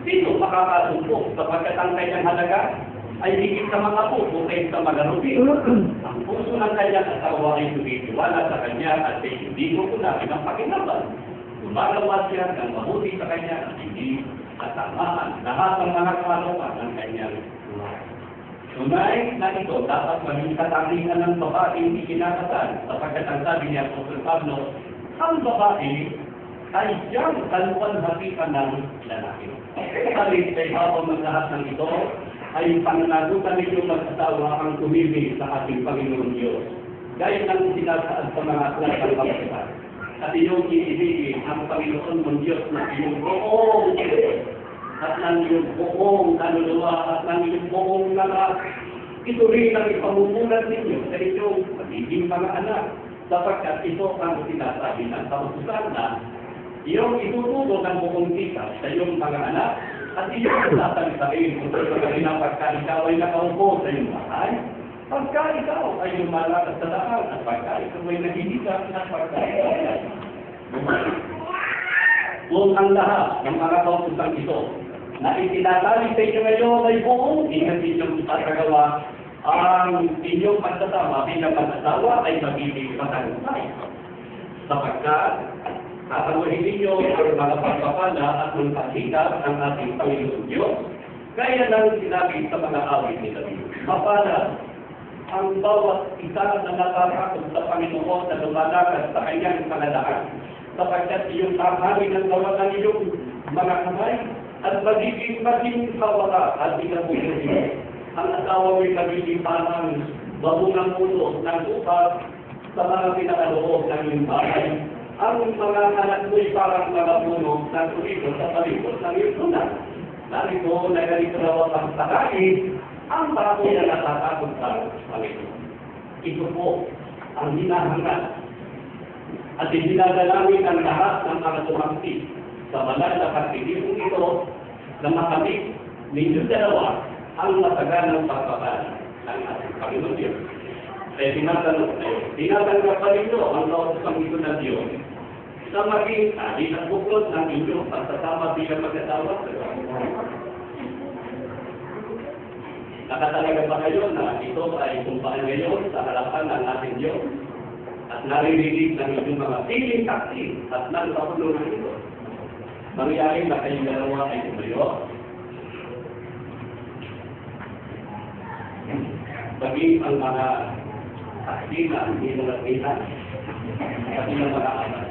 Sino makakasumpong sapagkat ang kanyang halaga ay higit sa mga puso kaysa sa mga rubi. Ang puso ng kanyang asawa ay sumitiwala sa kanya at hindi mo kunahin ang pakinaban. Gumagawa siya ng mabuti sa kanya at hindi katamaan lahat ng mga kalooban ng kanyang buhay. Tunay na ito dapat maging katangian ng babaeng ikinakasal sapagkat ang sabi niya Apostol Pablo, ang babae ay siyang kaluwalhatian ng lalaki. Sabi kay habang ng lahat ng ito ay pananagutan ninyong mag-asawa ang tumibig sa ating Panginoon Diyos. Gaya ng sinasaad sa mga aklat ng kapasipan. At inyong iibigin ang Panginoon mong Diyos na iyong buong at ng iyong buong kaluluwa at ng iyong buong lakas. Ito rin ang ipamumulat ninyo sa inyong magiging mga anak. Sapagkat ito ang sinasabi ng kautusan na iyong itutulong ng buong kita sa iyong mga anak at iyong tatalitain kung sa kanila pagka ikaw ay nakaupo sa iyong bahay, pagka ikaw ay lumalakas sa daan at pagka ikaw ay nahihiga at pagka ikaw ay kung ang lahat ng mga kautusan ito na itinatali sa inyo ngayon ay buong ingat inyong ipatagawa, ang inyong pagsasama bilang mag-asawa ay magiging matagumpay. Sapagkat tatawahin ninyo ang mga pagpapala at ng paghitas ng ating Panginoon Diyos, gaya ng sinabi sa mga awit ni David. Mapala ang bawat isa na natatakot sa Panginoon na lumalakas sa kanyang paladaan, sapagkat iyong tamarin ang gawa ng iyong mga kamay at magiging kawala at ikabuhin. Ang asawa ay magiging parang babunang puso ng upas sa mga pinakaloob ng iyong bahay. Ang mga anak mo ay parang mga puno ng turito sa palikot ng iyong tunan. Narito na ganito na ang sakain, ang bago na natatakot sa Panginoon. Ito po ang hinahangad at dinadalangin ang lahat ng mga tumangki sa banal na pagtitipong ito na makamit ninyo dalawa ang matagal ng pagpapala ng ating Panginoon Diyos. Kaya tinatanggap pa rin ang kautusang ito ng Diyos sa maging alin at buklod ng inyong pagsasama bilang mag-asawa. Nakatalaga ba kayo na ito ay kumpaan ngayon sa harapan ng ating Diyos at naririnig ng inyong mga piling taksi at ng kapulungan ito? Mangyari na kayong dalawa ay tumayo. Baging ang mga taksi na hindi mo nakita at ilang mga anak.